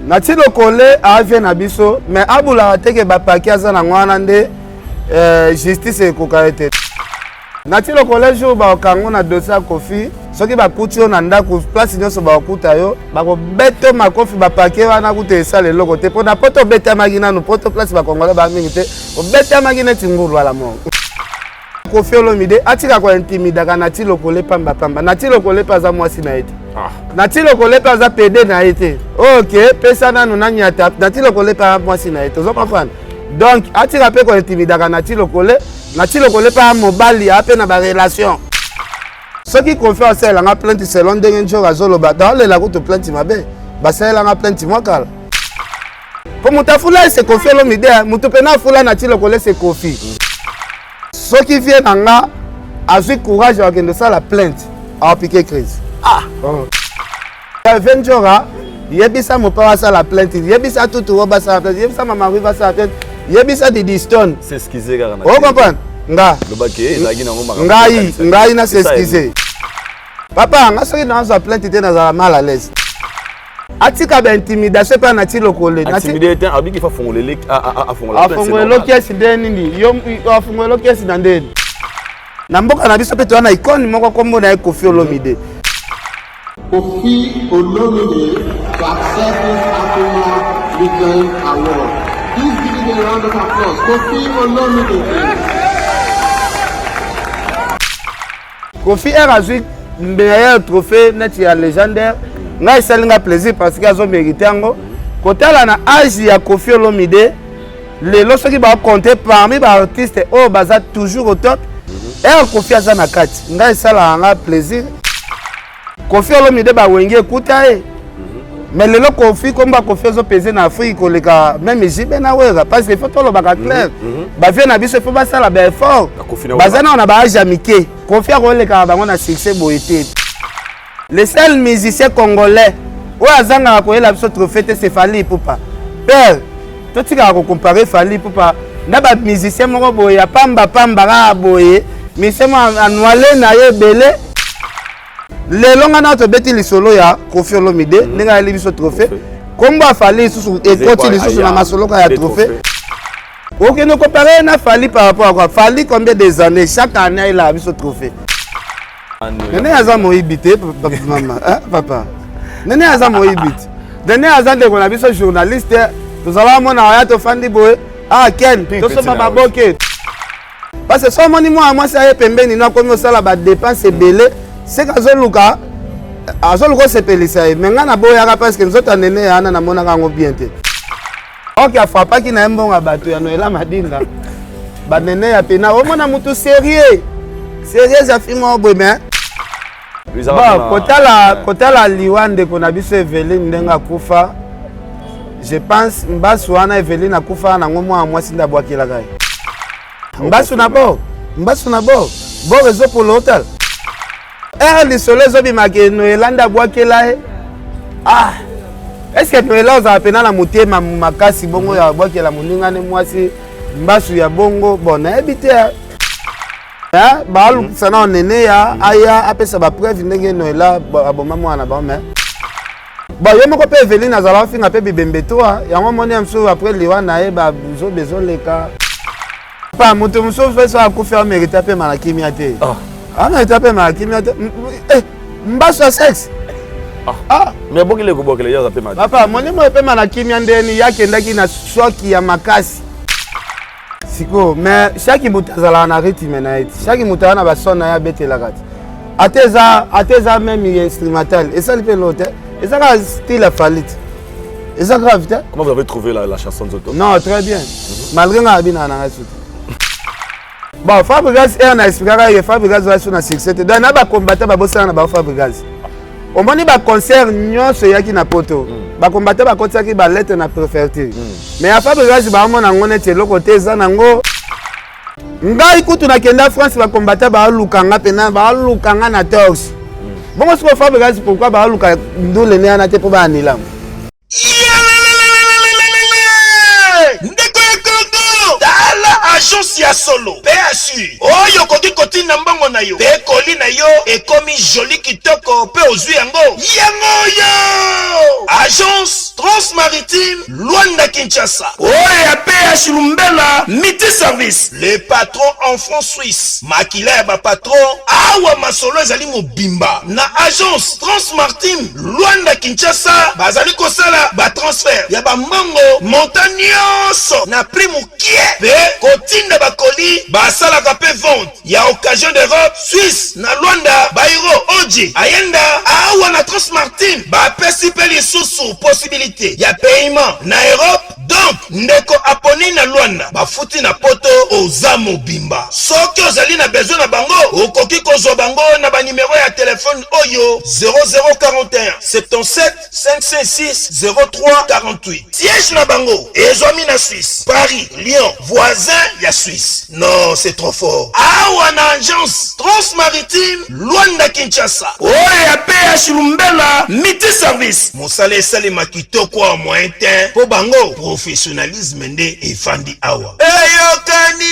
Nati lokole avie na biso mais abula teke ba paquet za na ngwana nde justice ekokaete. Nati lokole jour ba kango na dossier Kofi soki ba kutio na ndako place nyonso ba okuta yo ba ko beto makofi ba paquet wana kuta esale loko te pona poto beta magina no poto place ba kongole ba mingi te o beta magina tinguru wala mo. Kofi Olomide atika ko intimidaka nati lokole pamba pamba nati lokole pa za mwasi na ete. Nati lokole pa za PD na ete. OK, pesa na nuna nyata nati lokole pa mwasi na ete. Ozo comprendre. Donc atika pe ko intimidaka nati lokole pa mobali ape na ba relation. Ce qui confie c'est la plainte selon ndenge njo azolo ba dans le lago to plainte mabe. Ba c'est la plainte moi kala. Pour mutafula c'est Kofi Olomide, mutopena fula nati lokole c'est Kofi. Ce qui vient en là, avec courage à la plainte, à appliquer crise. Ventura, yebisa mon père à la plainte, yebisa tout le monde à la plainte, yebisa ma mari va la plainte, yebisa des diston. C'est ce qu'ils ont. Vous comprenez? Nga. Le baquet, Nga, na c'est excusé. Papa, nga soki dans sa plainte était dans la mal à l'aise. Atika ba intimidation pa na ti lokole. Intimidation, abi ki fa fongolele a fongolele. A fongolele kesi ndeni yo a fongolele kesi ndeni. Na mboka na biso pe to na ikoni moko kombo na Kofi Olomide. Kofi Olomide to accept this Africa Weekend Award. Please give him a round of applause. Kofi Olomide. Kofi est rasé meilleur trophée net ya légendaire. Nga esalinga plaisir parce que azo mérité ngo. Kotala na âge ya Kofi Olomide, lelo soki ba compter parmi ba artistes o baza toujours au top. Et Kofi aza na kati. Nga esala nga plaisir. Kofi Olomide ba wenge ekuta e. Mais lelo Kofi komba Kofi azo peser na Afrique koleka même jibe na wera parce que faut tolo ba clair. Ba vie na biso faut ba sala ba effort. Bazana on a ba âge amike. Kofi akoleka bango na succès boité. Le seul musicien congolais où azanga a koyela biso trophée c'est Fally Ipupa. Père, toi tu vas comparer Fally Ipupa na ba musicien moko boye ya pamba ra boye, musicien anwale na ye belé. Le longa na to beti lisolo ya Kofi Olomide, ninga eli biso trophée. Komba Fally susu et continue susu na masolo ka ya trophée. OK, nous comparer na Fally par rapport à quoi? Fally combien des années chaque année il a biso trophée. Nene aza moibité maman papa. Nene aza moibité. Nene aza de kona biso journaliste. Nous allons mona ya to fandi boy. Ah Ken, to so mama boke. Parce que so moni moi ça pembeni na komi osala ba dépense belé. C'est kazo luka. Azo luko se pelisa. Mais ngana boya ka parce que nzota nene ana na mona kango bien te. OK afa pa ki na mbonga bato ya Noela Madinga. Ba nene ya pena o mona mutu sérieux. Sérieux ya fimo boy mais bon, kotala liwande kona biso Eveline ndenga kufa. Je pense mbasu wana Eveline akufa na ngomo a mwasi ndabwakela kai. Mbasu na bo. Bo rezo pour l'hôtel. Le soleil zobi make Noela ndabwakela e. Ah. Est-ce que Noela oza pena na motema makasi bongo ya bwakela moninga ne mwasi mbasu ya bongo bona ebite. Balu sana nene ya aya apesa ba preuve ndenge Noela aboma mwana ba mais ba yo moko pe Eveline azala finga pe bibembe toa yango moni amso après liwa na e ba buzo bezoleka pa moto mso fait ça ko faire mériter pe mala kimia te ana etape mala kimia te mbaso sexe mais bokile ko bokile yo pe mala papa moni mo pe mala kimia ndeni yake ndaki na shoki ya makasi. Siko, mais chaque mutazala na rythme na eti. Chaque mutana ba son na ya bete la kat. Ateza même instrumental. Et ça le fait l'autre. Et ça a style à Fally. Et ça grave. Comment vous avez trouvé la chanson de Zoto? Non, très bien. Malgré nga bina na rasout. Bon, Fabregas est na expliquer que Fabregas va sur na succès. Donc na ba combattre ba bossa na ba Fabregas. Au moni ba concert nyonso yaki na poto. Ba combattre ba kotsa ki ba lettre na préféré. Mais à Fabregas ba mona ngone telo côté za nango. Ngai kutu na kenda France ba combattre ba lukanga pena ba lukanga na torse. Bon ce que Fabregas pourquoi ba luka ndule ne ana te po ba anila. Ndeko Kongo. Dala agence ya ya solo PSU oyo koki kotinda mbongo na yo pe koli na yo ekomi joli kitoko pe ozwi yango yo agence transmaritime Luanda Kinshasa oyo ya PH Lumbela Miti Service le patron en France Suisse makila ya ba patron awa masolo ezali mobimba na agence transmaritime Luanda Kinshasa bazali kosala ba transfert ya ba mbongo montagnoso na prix mukie pe kotinda bakoli basalaka pe vente ya occasion d'Europe Suisse na Luanda Bairo Oji ayenda awa na Transmartine bapesi pe lisusu possibilité ya paiement na Europe donc ndeko aponi na Luanda bafuti na poto oza mobimba soki ozali na besoin na bango okoki kozwa bango na ba numéro ya téléphone oyo 0041 77 556 03 48 siège na bango ezwami na Suisse Paris Lyon voisin ya Suisse non c'est trop fort awa na agence transmaritime Luanda Kinshasa oyo ya PH Lumbela Miti Service mosala esalema kitoko wa moyen temps po bango professionnalisme nde efandi awa eyokani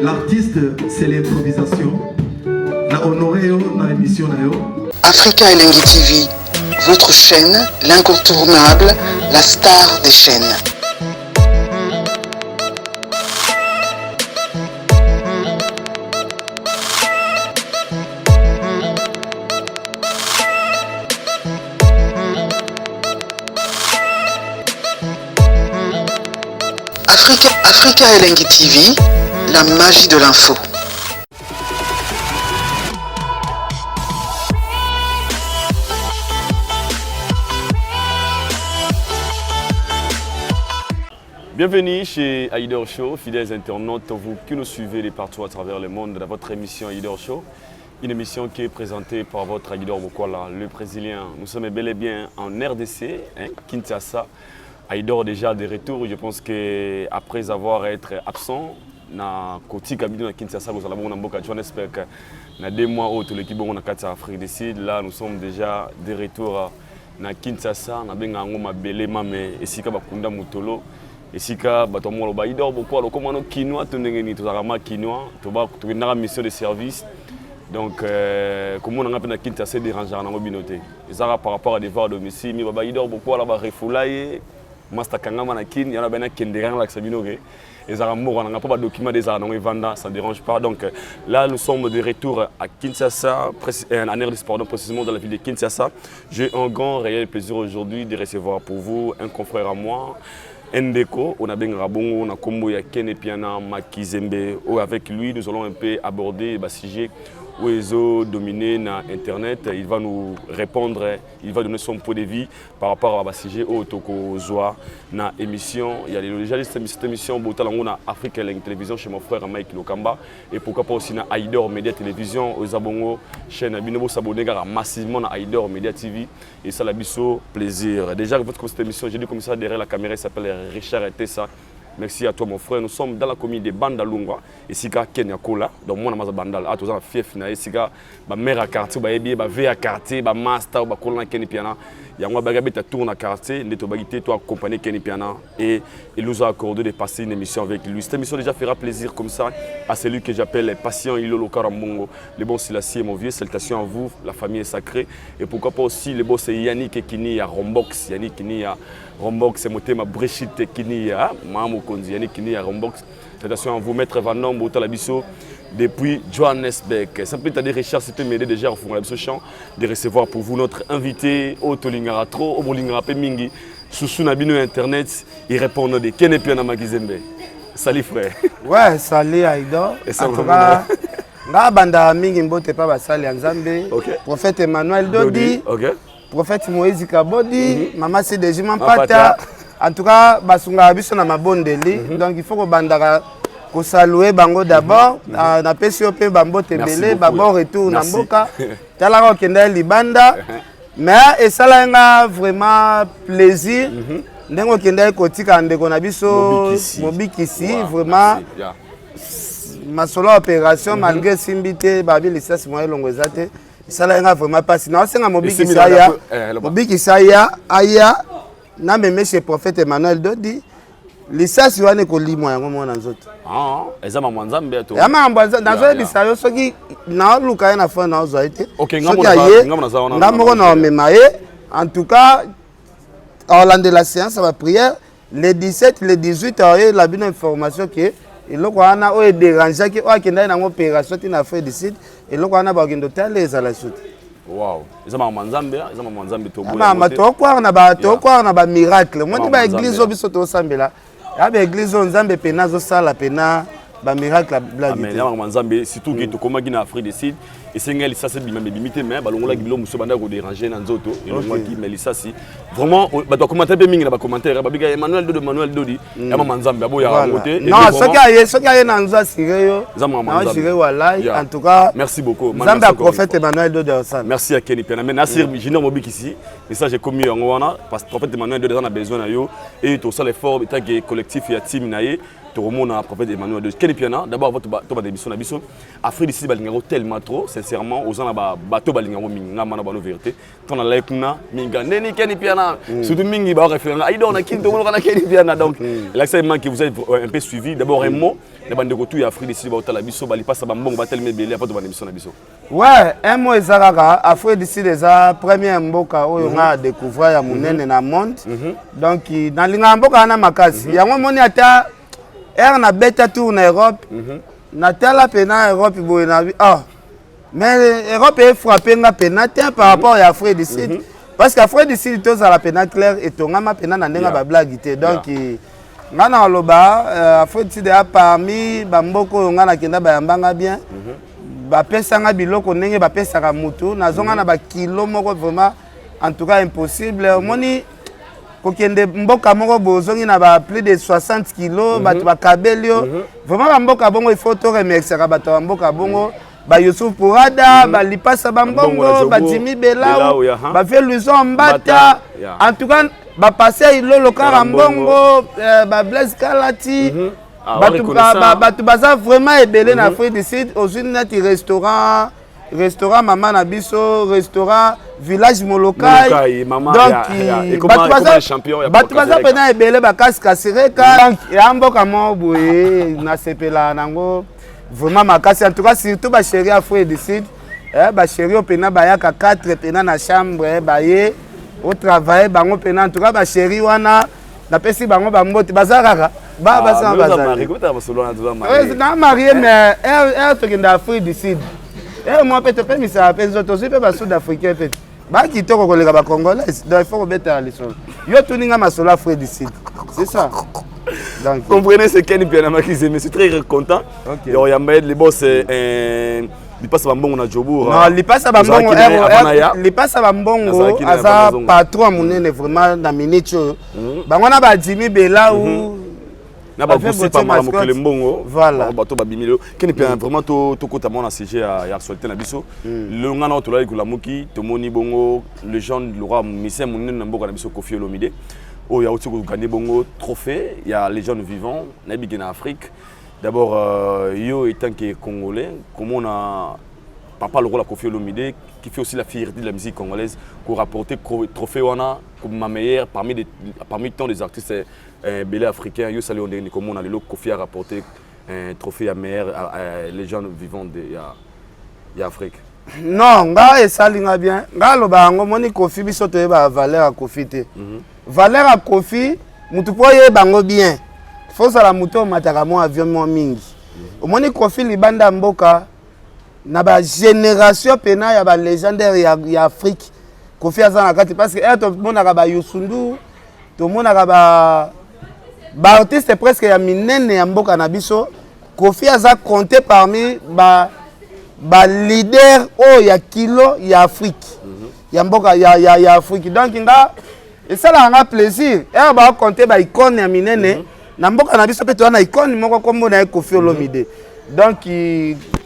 l'artiste, c'est l'improvisation. Na honoré dans l'émission. Africa Elengi TV, votre chaîne, l'incontournable, la star des chaînes. Africa Elengi TV, la magie de l'info. Bienvenue chez Aïdor Show, fidèles internautes, vous qui nous suivez de partout à travers le monde dans votre émission Aïdor Show. Une émission qui est présentée par votre Aïdor Bokwala, le Brésilien. Nous sommes bel et bien en RDC, Kinshasa. Aïdor déjà de retour, je pense qu'après avoir été absent, na côté Kabidou na Kinshasa, nous allons à Johannesburg, na 2 mois où l'équipe est en Afrique du Sud. Là, nous sommes déjà de retour na Kinshasa, na benga ngoma belé mame esika bakunda mutolo esika batomo ba Aïdor Bokwala comment no kinois tondengeni tozarama kinois toba tokendaka mission de service. Donc, comment on a appelé Kinshasa déranger na mobinoté. Ezara par rapport à des voix domicile, mais ba Aïdor Bokwala ba refoulaye Master Kangama na kin, il y en a bien qui dérange la Sabinoge. Et Zarambo, on n'a pas de documents des armes, Vanda, ça ne dérange pas. Donc là, nous sommes de retour à Kinshasa, en RDC, pardon, précisément dans la ville de Kinshasa. J'ai un grand réel plaisir aujourd'hui de recevoir pour vous un confrère à moi, Ndeko. On a bien Rabongo, on a Kombo Yaken et Piana Makizembe. Avec lui, nous allons un peu aborder le sujet. Oezo dominé na internet, il va nous répondre, il va donner son point de vue par rapport à sujet au Toko Zoa na émission. Il y a déjà cette émission Botalango na Afrique Elengi Télévision chez mon frère Mike Lokamba et pourquoi pas aussi na Aïdor Media Télévision aux Zabongo chaîne Binobo s'abonner massivement na Aïdor Media TV et ça la biso plaisir. Déjà votre cette émission, j'ai dit comme ça derrière la caméra, il s'appelle Richard Tessa. Merci à toi mon frère. Nous sommes dans la commune de Bandalungwa et Sika Kenya Kola. Donc moi na Bandal. Ah tous en fief na Sika ba mère à quartier ba ebi ba ve à quartier ba master ba Kola Kenya Piana. Ya moi ba gabeta tourne à quartier, neto bagité toi accompagner Kenya Piana et il nous a accordé de passer une émission avec lui. Cette émission déjà fera plaisir comme ça à celui que j'appelle patient Ilolo Karambongo. Le bon Silassi mon vieux, salutations à vous, la famille est sacrée et pourquoi pas aussi le boss Yannick Kini à Rombox, Yannick Kini à Rombox, c'est mon thème Brigitte Kini à Mamou Konzi, Yannick Kini à Rombox. Salutations à vous, Maître Van Nom, Botalabiso, depuis Johannesburg. Ça peut être des recherches, ça peut m'aider déjà en fond de champ de recevoir pour vous notre invité, Otolingara Tro, Obolingara Pemingi, Soussou Nabino Internet, il répond de Kenepiana Magizembe. Salut frère. Ouais, salut Aïdor. En tout cas, nga banda mingi mbote pa basali ya Nzambe. Prophète Emmanuel Dodi. Prophète Moïse Kabodi, Maman CDJ Mampata. En tout cas, basunga biso na mabondeli. Donc il faut que bandara ko saluer bango d'abord. Na pesi ope bambote belé, babo retour na mboka. Tala ko kenda libanda. Mais et ça là vraiment plaisir. Ndengo kenda kotika ndeko na biso mobikisi vraiment masolo opération malgré simbité babi lisasi moyo longwezate ça là vraiment pas sinon c'est un mobikisi aya na même chez prophète Emmanuel Dodi lisasi wane ko limwa yango mona nzoto eza mama Nzambe to ya mama Nzambe bisayo soki na luka na fa na ozaite ngamoko na memaye en tout cas Orlando de la séance à la prière, les 17, les 18, la bonne information que et là quoi on a dérangé que on a une opération qui n'a fait décide et là quoi on a pas de tel les à la suite. Wow, ils ont maman Nzambe to. Maman to quoi on a ba miracle. Moi tu ba église obiso to sambela. Ya ba église Nzambe pena zo sala pena ba miracle blague. Amen. Maman Nzambe surtout que to koma gina Afrique décide. Et c'est elle ça c'est bien limité mais balongola gilo muso banda ko déranger na nzoto et le moi qui mais ça si vraiment ba to commenter be mingi na ba commentaire ba biga Emmanuel Dodi ya mama Nzambe abo ya ngote non ce qui a na nza sireyo na sire wallahi en tout cas merci beaucoup Nzambe prophète Emmanuel Dodi ensemble merci à Kenny Piana mais Nasir Junior Mobik ici et ça j'ai commis en wana parce que prophète Emmanuel Dodi on a besoin na yo et tout ça l'effort tant que collectif et team naé tout le monde a prophète Emmanuel Dodi Kenny Piana d'abord votre to ba démission na biso Afrique ici balingaro tellement trop sincèrement aux gens ba bateau balingaro minga mana ba no vérité ton la kuna minga neni Kenny Piana surtout mingi ba référent ai donc na kinto mo kana Kenny Piana donc l'accès que vous êtes un peu suivi d'abord un mot les bandes de retour Afrique ici ba otala biso bali passe ba mbongo ba tellement belé après to ba démission na biso ouais un mot ezakaka Afrique ici déjà premier mboka oyo nga découvrir ya munene na monde donc dans linga mboka na makasi yango moni ata na beta tour na Europe na tala pena Europe boye na mais Europe est frappé nga pena par rapport à Afrique du Sud parce qu'Afrique du Sud tous à la pena clair et tongama pena na ndenga ba blague té donc nga na loba Afrique du Sud a parmi bamboko nga na kenda ba yambanga bien ba pesa nga biloko ndenge ba pesa ka mutu na zonga na ba kilo moko vraiment en tout cas impossible moni kokende mboka moko bozongi na ba plus de 60 kilos bato ba kabelio vraiment ba mboka bongo il faut to remercier ka bato ba mboka bongo ba Youssouf Pourada ba lipasa ba mbongo ba Jimmy Belao ba fait Luison Mbata en tout cas ba passer ilolo kara mbongo ba Blaise Kalati bato baza vraiment ebele na Afrique du Sud aux net restaurant Maman Nabiso, restaurant Village Molokai. Donc, bato baza pena ebele bakasi kasireka ya mboka mo boye na sepela nango vraiment makasi en tout cas surtout ba chéri Afrique du Sud ba chéri opena bayaka 4 pena na chambre baye au travail bango pena en tout cas ba chéri wana na pesi bango ba mboti bazaraka ba basa bazari na marié mais elle to kenda Afrique du Sud moi peut-être pas mais ça appelle autres aussi pas sud-africain peut ba kitoko kolega ba congolais donc il faut mettre à l'issue yo tuninga masolo Afrique du Sud c'est ça donc comprenez ce Kenny Piana makise mais je suis très content et on y a mettre les boss il passe ba mbongo na Jobour non il passe ba mbongo il passe ba mbongo asa patron munene vraiment na minute bango na ba Jimmy Belao na ba boussi pas mal mo kele mbongo voilà bato ba bimilo Kenny Piana vraiment to kota mona CG ya actualité na biso le ngana to la ko la muki to moni bongo le jeune le roi Missem munene na mboka na biso Koffi Olomide oh ya aussi gagné bongo trophée il y a les jeunes vivants na bigena Afrique d'abord yo étant que congolais comment on a papa le roi Koffi Olomide qui fait aussi la fierté de la musique congolaise pour rapporter trophée wana comme ma meilleure parmi tant des artistes belé africains yo salé on dit comment on a le Koffi a rapporté un trophée à meilleur les jeunes vivants de ya Afrique non nga esalinga bien nga loba ngo moni Koffi biso to ba valeur à Koffi te valeur à Koffi mutu po ye bango bien faut ça la muto mataka mo avion mo mingi omoni Koffi libanda mboka na ba génération pena ya ba légendaire ya Afrique Koffi azana kati parce que to mona ka ba Youssou Ndour to mona ka ba ba artiste presque ya minene ya mboka na biso Kofi aza compté parmi ba leader ya kilo ya Afrique ya mboka ya Afrique donc nga et ça là un plaisir ba compté ba icône ya minene na mboka na biso pe to na icône moko kombo na Kofi Olomide donc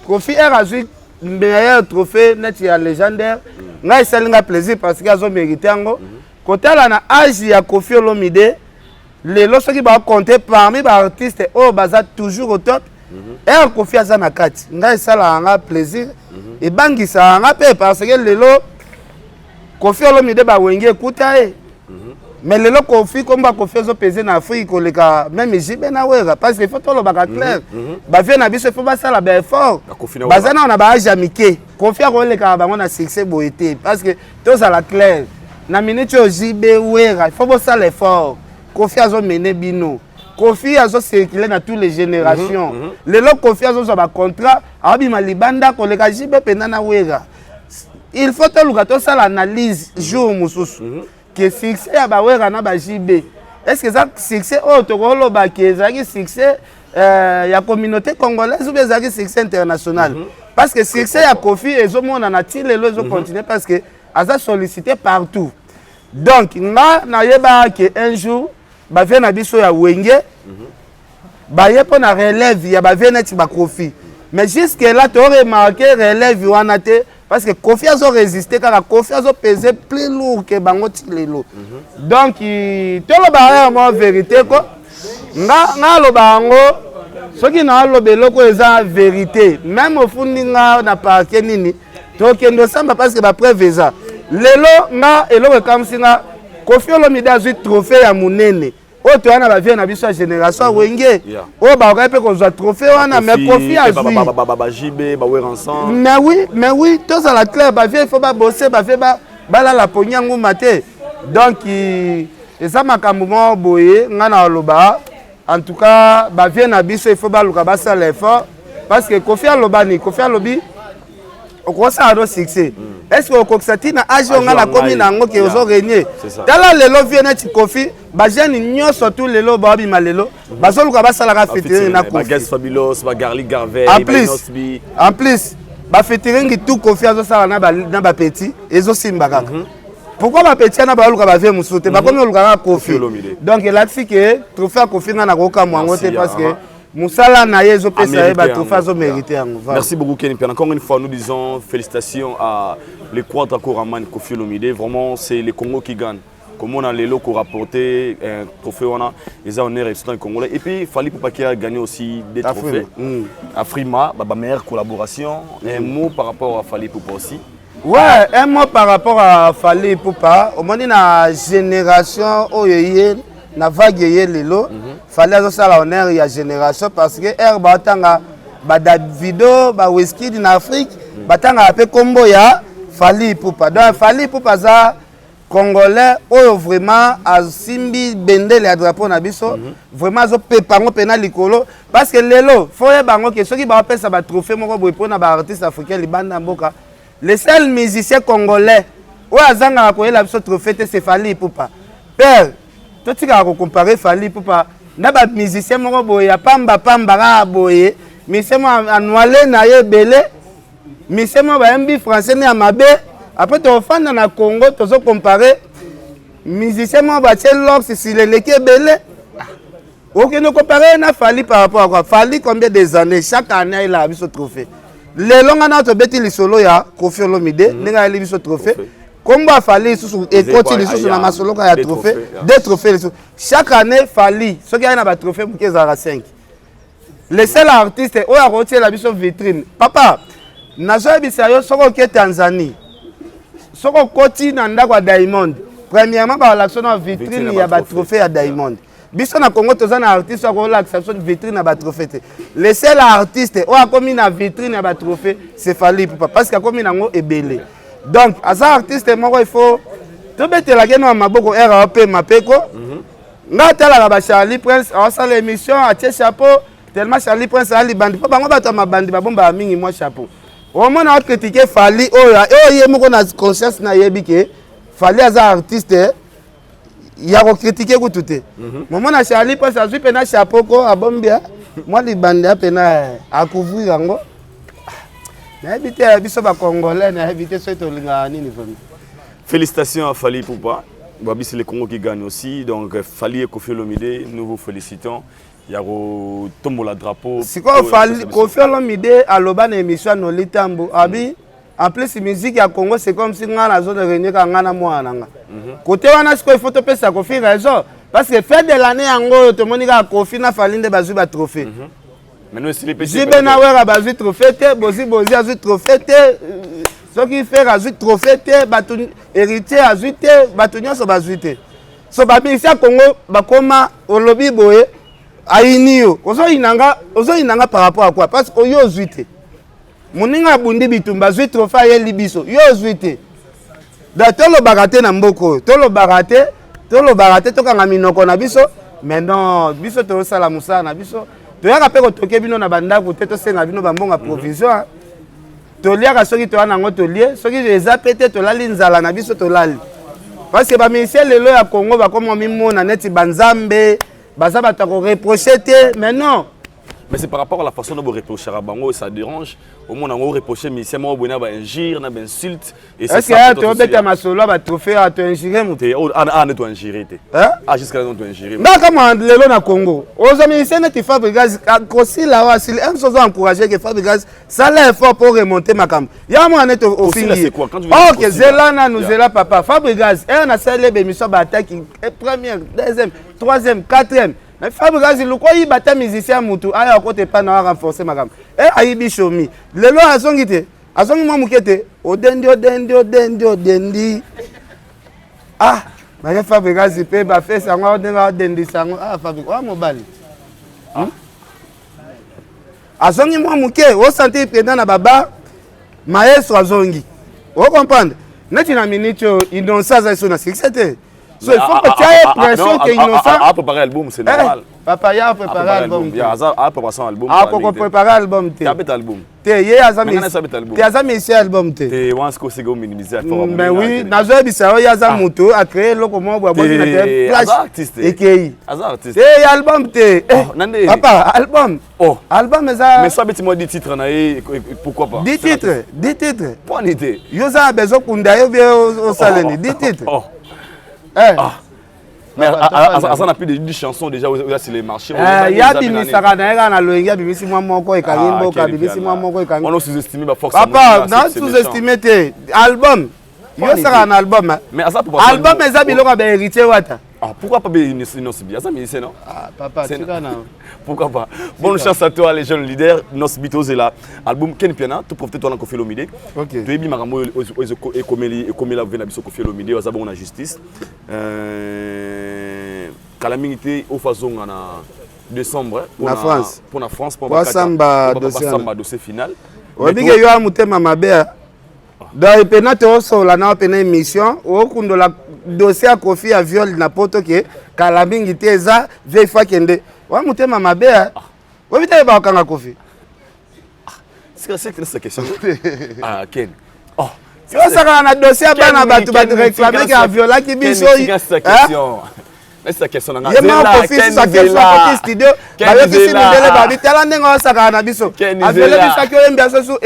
Kofi azui meilleur trophée net ya légendaire nga esalinga plaisir parce que azo mérité yango kotala na âge ya Kofi Olomide lelo soki ba compter parmi ba artistes baza toujours au top Kofi aza na kati nga esala nga plaisir et bangisa nga pe parce que lelo Kofi Olomide ba wenge ekuta mais lelo Kofi komba Kofi zo peser na Afrique koleka même jibe na wera parce que faut tolo ba clair ba vie na biso faut ba sala ba effort bazana na ba âge amike Kofi koleka bango na succès boité parce que tous à la clair na minute jibe wera faut ba sala effort Kofi azo mené bino Kofi azo circuler na toutes les générations lelo Kofi azo ba contrat abi malibanda koleka jibe pena na wera il faut tolo to sala analyse jour mususu que succès ya ba wera na ba jibe est-ce que ça succès to ko ba que ça succès ya communauté congolaise ou bien ça succès international parce que succès ya Kofi ezo mona na ti lelo ezo continuer parce que aza sollicité partout donc nga na yeba que un jour ba vie na biso ya wenge ba yepo na relève ya ba vie na ti ba Kofi mais jusque là tu aurais remarqué relève wana te parce que Kofi a résisté car Kofi a pesé plus lourd que bango ti lelo donc tolo ba mo vérité ko nga lo bango soki na lo beloko eza vérité même au fundi nga na parquet nini to kendo samba parce que ba preuve eza lelo nga eloko comme si nga Kofi Olomide azui trophée ya munene o to wana ba vie na biso génération wenge o ba ka pe ko za trophée wana mais Kofi azui ba jibe ba wera ensemble mais oui tous à la claire ba vie il faut ba bosser ba vie ba la ponyangu maté donc eza makambo mo boye nga na loba en tout cas ba vie na biso il faut ba luka ba sala effort parce que Kofi alobani Kofi alobi okosa ado succès est-ce que okokisati na age nga na komi na ngo ke ozo régner tala lelo vie na ti Kofi ba jeune nyonso tout lelo ba bima lelo bazoluka basala ka featuring na Kofi Gas Fabulous ba Garlic Garvey en plus ba featuring tout Kofi azo sala na ba petit ezo simba kaka pourquoi ba petit na ba luka ba vie musote ba komi luka ka Kofi donc il a dit que trophée Kofi na koka mwango te parce que Moussala na yezo pesa ba trophée zo mérité yango. Merci beaucoup Kenny Piana. Encore une fois nous disons félicitations à les Quadra Koraman Kofi Olomide. Vraiment c'est les Congo qui gagnent. Comme on a les locaux rapporté un trophée on a les honneurs et congolais et puis Fally Ipupa qui a gagné aussi des trophées. Afrima ba meilleure collaboration. Un mot par rapport à Fally Ipupa aussi. Ouais, un mot par rapport à Fally Ipupa. Au moment na génération oyeye na vague lelo fallait azo sala honneur ya génération parce que batanga ba Davido ba Wizkid na Afrique batanga pe kombo ya Fally Ipupa donc Fally Ipupa za congolais oyo vraiment asimbi bendele ya drapeau na biso vraiment azo pepango pena likolo parce que lelo foye bango ke soki ba pesa ba trophée moko boy pona ba artiste africain libanda mboka le seul musicien congolais oyo azanga ko yela biso trophée te c'est Fally Ipupa père tout ce qu'on compare Fally Ipupa na ba musicien moko boye pamba ka boye musicien mo anwale na ye belé musicien mo ba mbi français na mabe après to fanda na Congo to zo comparer musicien mo ba lox si le leke belé OK no comparer na Fally par rapport à quoi Fally combien des années chaque année il a eu ce trophée le longa na to beti li solo ya Kofi Olomide ninga li biso trophée Combat Fally et continue sur la masolo quand il y a trophée, deux trophées. Chaque année Fally, ce qui a un trophée pour 5. Les seuls artistes où a retiré la mission vitrine. Papa, nazo bisayo soko ke Tanzanie. Soko koti na ndako Diamond. Premièrement par l'action en vitrine il y a ba trophée à Diamond. Biso na Congo tozana artiste ko l'action vitrine à ba trophée. Les seuls artistes où a commis na vitrine à ba trophée, c'est Fally Ipupa parce que commis nango ebelé. Donc, à ça artiste, il faut tout mettre la gueule à maboko RAP mapeko. Nga tala la Charlie Prince, on sa l'émission à tes chapeau tellement Charlie Prince a li bandi. Papa ngaba ta mabandi ba bomba mingi moi chapeau. Au moment on critiquer Fally oh ye moko na conscience na yebike Fally as artiste ya kocritiquer kutu te momo na Charlie parce azwi pena chapeau ko abombia moi libanda pena akouvrir yango na habité biso ba congolais na habité so to linga nini fami. Félicitations à Fally Ipupa. C'est le Congo qui gagne aussi, donc Fally et Koffi Olomide, nous vous félicitons. Il y a Tombola drapeau. Si quoi Koffi Olomide à l'oban émission no litambo abi en plus musique ya Congo c'est comme si ngana zone réunion ka ngana mwana nga. Côté wana ce qu'il faut te pesa Koffi raison parce que fait de l'année yango to monika Koffi na Fally nde bazui ba trophée. Mais nous c'est les petits. Zibe na wera bazui trophée te bozi azui trophée te ce qui fait azui trophée te batu héritier azui te batu nyonso bazui te. So ba ministère Congo ba koma olobi boye aïnio ozo inanga par rapport à quoi parce que yo zuite moninga bundi bitumba zuite trophée ye libiso yo zuite da tolo barate na mboko tolo barate to kanga minoko na biso mais non biso to sala musa na biso to yaka pe ko toke bino na banda ko te to senga bino bambonga provision to liaka soki to ana ngo to lie soki eza pété to lali nzala na biso to lali parce que ba ministère lelo ya Congo ba comme mimona neti banzambe baza batako reprocher te mais non mais c'est par rapport à la façon dont vous reprochez à Bango ça dérange au moins on reprocher mais c'est moi bonna ba injure na insulte et c'est ça to beta masolo ba trophée à to injure muté ne to injure te ah jusqu'à là to injure na comme lelo na Congo aux amis c'est net Fabregas aussi là wa s'il aime chose encourager que Fabregas ça l'effort pour remonter makam ya moi net au fini OK zelana nous zela papa Fabregas et na celle émission ba attaque première deuxième troisième quatrième mais Fabregas il quoi il bata musicien mutu aya côté pas na renforcer makam et ayibi shomi lelo azongite azongi mo mukete odendi ah mais Fabregas pe ba fait ça ngo denga dendi sango ah Fabregas mobali azongi mo muke o santé président na baba maestro azongi o comprendre neti na minute innocent ça sur na succès. So, il faut que tu aies l'impression que innocent. À préparer l'album, c'est normal. Papa, il a préparé l'album. Il a préparé l'album. Il a préparé l'album. Il a préparé l'album. Il a préparé l'album. Il a minimiser. Mais oui, il a créé le comment il a artiste. Album. Papa, album. Album, mais ça, dis-moi 10 titres. Pourquoi pas 10 titres. Point d'idée. Il y a besoin au salon. 10 titres. Mais ça n'a plus de chansons déjà sur les marchés. Il y a des misara na loinga bibisi mwa moko ekalimbo ka bibisi mwa moko ekalimbo. On a sous-estimé ba forcément. Papa, non sous-estimé te album. Yo sera un album. Mais ça peut pas. Album eza biloko ba héritier wata. Ah pourquoi pas bien non c'est bien ça mais c'est non. Ah papa, tu vois non. Pourquoi pas. Bonne chance à toi les jeunes leaders. Nosbito là. Album Ken Piana, tu profites toi na Koffi Olomide. OK. Tu es bien makambo et comme la vena biso Koffi Olomide, ça bon la justice. Calamité au façon en décembre pour la France. Pour la France pour samba dossier final. On dit que yo a mutema mabe. Donc pena to so la na pena émission o kundo la dossier à Koffi à viol na poto ke Calamity teza ve fa kende. Wa mutema mabe. Wa bita ba kanga Koffi. C'est cette question. Ah Ken. Oh. Ça quand on dossier bana batu ba réclamer que viola ki biso. C'est question. Mais c'est question na ngazela. Yema Koffi sa question à studio. Ba yo kisi mindele ba bitala ndenga saka na biso. Avele bisa ko embia so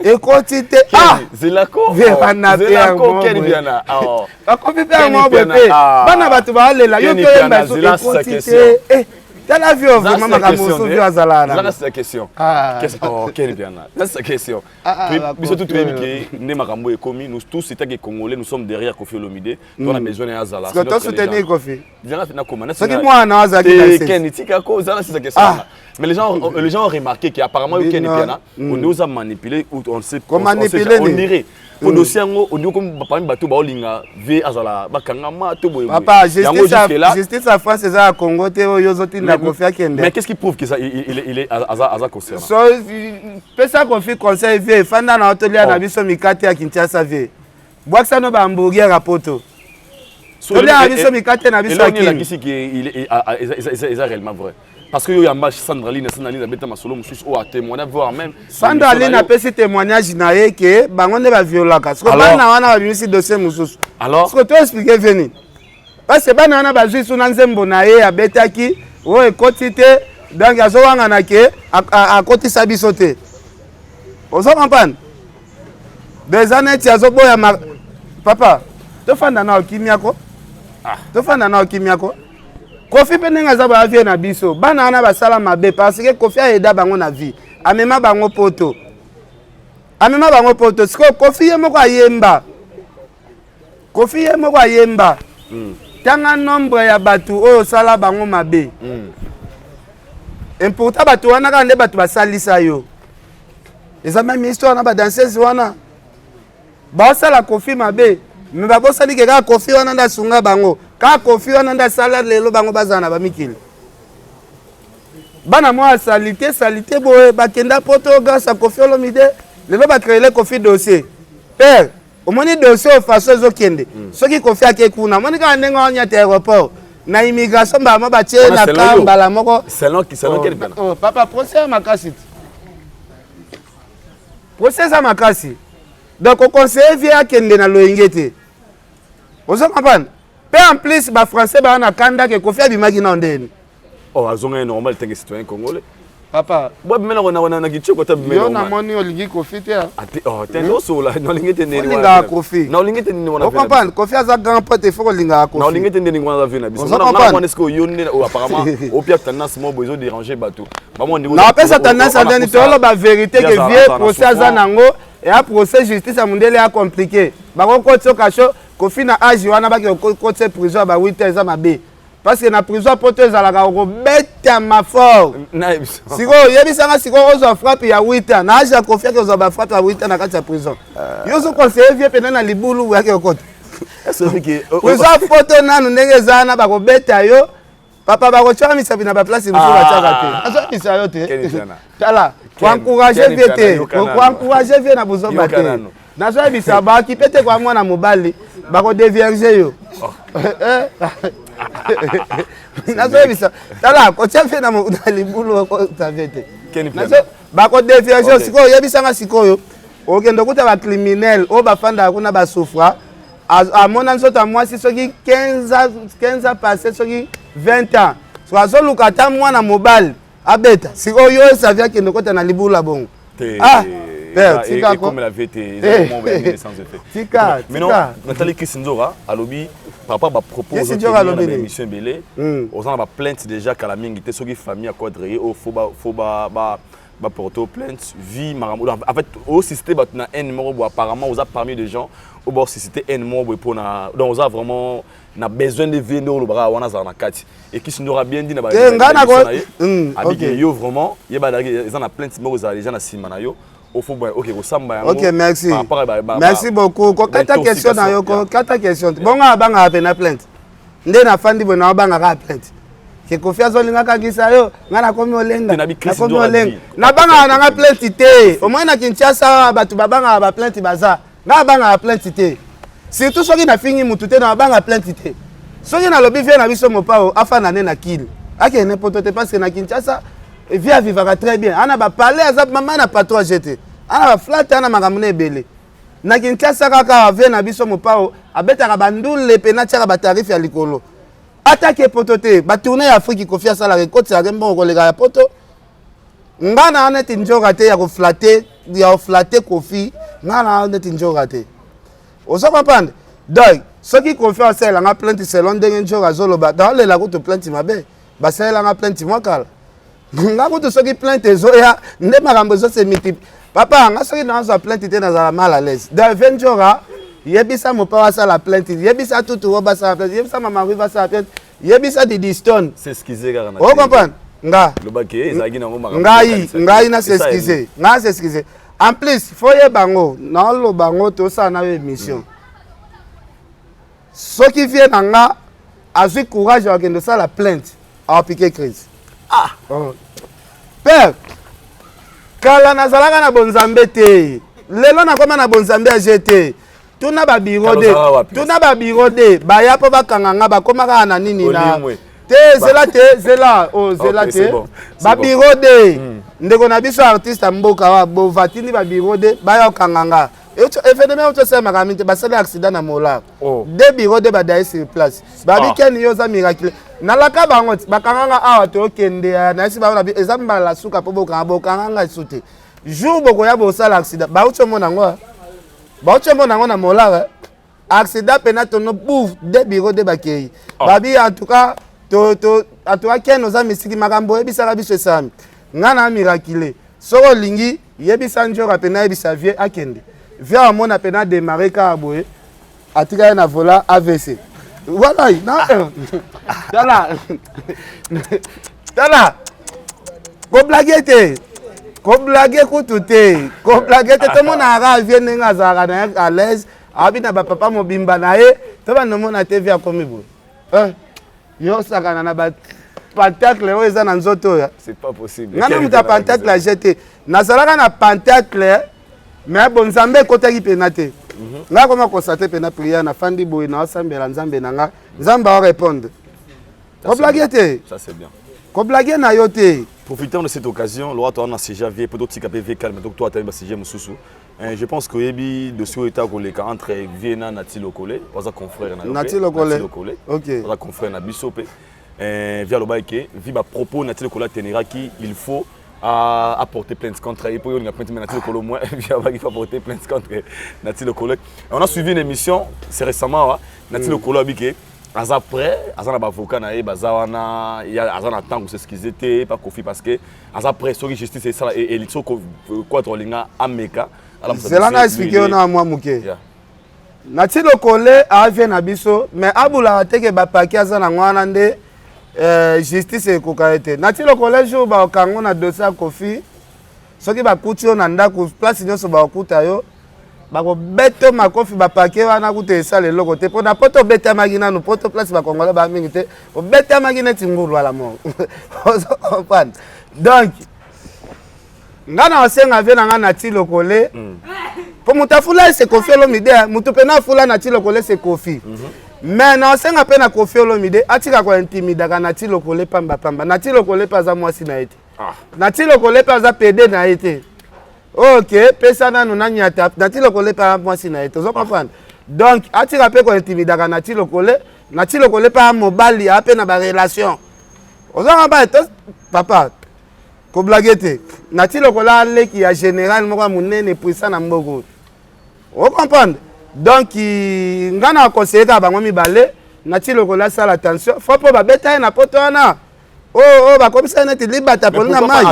ekotite. Ah, zelako. Zelako Ken Piana. Oh. Koffi pe mo bebe. Bana batu ba lela yo to embia so ekotite. La vie vraiment ma c'est la question. Oh, Ken Piana. C'est la question. Biso tout bien ne makambo ekomi nous tous c'est que Congolais nous sommes derrière Koffi Olomide. On a besoin de Azala. Parce que toi soutenir Koffi. Diana na comment. Ce qui moi na Azaki. Ken tika ko ça c'est la question. Mais les gens ont remarqué qu'apparemment Ken Piana on nous a manipulé ou on sait comment manipuler on dirait au dossier on dit comme parmi bateau ba olinga ve Azala bakanga ma to boye. Papa justice à France c'est à Congo te yo zoti na Koffi akende. Mais qu'est-ce qui prouve que ça il est Aza concernant? So pesa Koffi conseil vie fanda na hôtelier na biso mikate ya Kinshasa vie. Boaksa no ba hamburger à poto. So là biso mikate na biso akini. Il est réellement vrai. Parce que il y a match Sandraline abeta masolo mususu o a témoigner voir même Sandraline a fait témoignage na que bango ne ba violaka. Parce que bana wana ba bimisi dossier mususu. Alors ce que tu expliquer veni. parce que bana na bazwi suna nzembo na ye abetaki o ekoti te donc azowangana ke akotisa biso te ozo comprendre des années ti azoboya papa tofanda na okimiako tofanda na okimiako Kofi pe ndenge aza ba vie na biso bana wana basala mabe parce que Kofi aida bango na vie amema bango poto siko Kofi ye moko ayemba tanga nombre ya batu oyo sala bango mabe important batu wana ka nde batu basalisa yo eza même histoire na ba danseuse wana ba sala Kofi mabe me ba bosali ke ka Kofi wana nda sunga bango ka Kofi wana nda sala lelo bango bazana ba mikili bana moi salité boye bakenda poto grâce à Kofi Olomide lelo ba créer le Kofi dossier père au moni dossier au façon zokende soki Kofi akekuna moni ka ndenga onya te aéroport na immigration ba ma batie na kamba la moko selon quel plan papa procès makasi makasi donc au conseiller vient akende na loingete ozo comprendre pe en plus ba français ba na kanda ke Kofi abimaki na ndeni oh azonga normal tant que citoyen congolais papa bo bimela na kichoko ta bimela yo na moni olingi Kofi te ati oh tendo sola no lingete ndeni olinga Kofi na lingete ndeni wana comprendre Kofi aza grand pote il faut olinga Kofi na lingete ndeni wana vie na biso na mona est-ce que yo ndeni apparemment au pire tendance mo bozo déranger bateau maman ndiko na pesa tendance ndeni to lo ba vérité que vie procès aza nango et a procès justice a mundele a compliqué bako kotso kasho Kofi na âge wana ba ke kotse prison ba 8 ans za mabe parce que na prison poto ezalaka ko beta ma fort siko yebisanga siko ozo frappe ya 8 ans na âge ya Kofi ke ozo ba frappe ya 8 ans na kati ya prison yo zo conseiller vie pena na libulu ya ke okota est-ce que prison poto nanu ndenge zana ba ko beta yo papa ba ko chama misabi na ba place muso ba chaka te azo misa yo te tala ko encourager vie te ko encourager vie na buzo ba te na zo bisa ba ki pete kwa mwana mobali ba ko dévierger yo nazo bisa tala ko chafe na libulu ko tavete nazo ba ko déviation siko yebisanga sikoyo okendo kuta ba criminel o ba fanda kuna ba souffra a mona nzota mwasi soki 15 passé soki 20 ans so azoluka ta mwana mobile abeta siko yo savia kendo kota na libulu la bongo père tika comme la vérité exactement bien sans effet tika mais non Nathalie Kisinzora alobi papa ba propose dans l'émission belé aux gens ba plainte déjà kala mingi te soki famille à quadriller au faut ba porter plainte vie en fait au système na un numéro apparemment aux a parmi des gens au bord c'était un numéro pour na donc on a vraiment na besoin de vie no lobra wana za na kati et Kisinzora bien dit na ba OK yo vraiment yeba ils en a plainte mais aux gens na simana yo ok, merci. Merci beaucoup. Kata question na yoko, kata question. Bonga banga pe na plainte. Nde na fandi bona banga ka plainte. Ke Kofi azolinga kangisa yo, ngana komi olenga. Na komi olenga. Na banga na plainte te. Au moins na Kinshasa batu babanga ba plainte baza. Na banga plainte te. Surtout soki na fingi mutu te na banga plainte te. Soki na lobi vie na biso mopao afana na kill. Ake n'importe te parce que na Kinshasa via vivra très bien. Ana ba parler azab mama na patron jeté. Ana ba flat ana makamune belé. Na Kinshasa kaka via na biso mopao abeta ba ndule pena tia ba tarif ya likolo. Attaque potote ba tourner Afrique Kofi asala record ya rembo kolega ya poto. Ngana ana tinjoka te ya ko flatter Kofi. Ngana ana tinjoka te. Oso comprendre. Donc soki Kofi asala nga plainte selon ndenge njoka zoloba dans le lago to plainte mabe. Ba sala nga plainte mwakala. Nga kutu soki plainte zoya nde makambo zo se multiple papa nga soki na zo plainte te na za mal à l'aise dans ventura yebisa mo pa sa la plainte yebisa tutu roba sa plainte yebisa mama riva sa plainte yebisa di diston c'est excuser gara na o comprendre nga le baké ezagi na makambo ngai na s'excuser nga s'excuser en plus foye bango na lo bango to sa na émission soki vie na nga azui courage à kendo sa la plainte a piquer crise. Ah, père, kala nazalaka na bonzambe te. Lelo na koma na bonzambe a jeté. Tuna ba biro de. Ba ya po ba kanganga ba koma ka na nini na. Zela te. Ba biro de. Ndeko na biso artiste mboka wa bo vatini ba biro de ba ya kanganga. événement to ça makamite ba sala accident na mola deux bureaux de badaye sur place babi ken yo za miracle na laka bango bakanga awa to kende na isi ba na ezamba la suka po bokanga sute jour boko ya bo sala accident ba ucho mona ngo na mola accident pena to no bouf deux bureaux de bakei babi en tout cas to atoa ken oza misiki makambo ebisaka biso esami ngana miracle soko lingi yebisa njora pena yebisa vie akende via amona pena démarrer ka boye atika na vola AVC voilà non tala ko blaguer kututé ko blaguer te mona ara vie nenga zara na à l'aise abina ba papa mobimba na ye to ba no mona TV akomi bo yo sakana na ba pentacle o eza na nzoto ya c'est pas possible ngana muta pentacle a jeté na salaka na pentacle mais bon nzambe kotaki penate nga koma constater pena prière na fandi boy na sambela nzambe na nga nzamba va répondre ko blaguer te ça c'est bien ko blaguer na yo te. Profitons de cette occasion, le roi on a déjà vu peut être capé calme donc toi tu as CG Mususu. Je pense que yebi de ce état colé entre Vienna Nati Lokole, pas un confrère Nati Lokole. OK. Pas un confrère na Bisope. Via le baïké, via propos Nati Lokole tenera qui il faut apporter plainte contre et pour une plainte Nati Lokole au moins via il faut apporter plainte contre Nati Lokole. On a suivi une émission c'est récemment Nati Lokole abiké après azana avocat na bazawana ya azana temps c'est ce qu'ils étaient pas Kofi parce que après sur justice et ça et il faut quoi trolinga ameka c'est là na expliquer na moi muke Nati Lokole avient na biso mais abula teke ba paki azana ngwana nde justice e kokaete Nati Lokole jour ba kango na dossier Kofi soki ba kutio na ndako place nyonso ba okuta yo bako beto makofi ba paquet wana kuta esala eloko te pona poto beta magina no poto place ba kongola ba mingi te o beta magina tingulu ala mo comprendre donc ngana osenga vena ngana Nati Lokole po mutafula se Kofi Olomide mutu pena fula Nati Lokole se Kofi mais na osenga pena Kofi Olomide atika ko intimida ka Nati Lokole pamba Nati Lokole paza mwasi na ete Nati Lokole paza PD na ete. OK, pesana no nanya tap Nati Lokole pa mwasi na ete. Vous comprenez? Donc, atira pe ko intimida ka Nati Lokole pa mobali a pe na ba relation. Oza ba to papa. Ko blaguete. Nati Lokole ale ki ya général moko munene puissant na mboko. Vous comprenez? Donc, ngana conseiller ka bango mibale, Nati Lokole sala attention, faut pas ba beta na poto wana. Ba comme ça net libata polina mai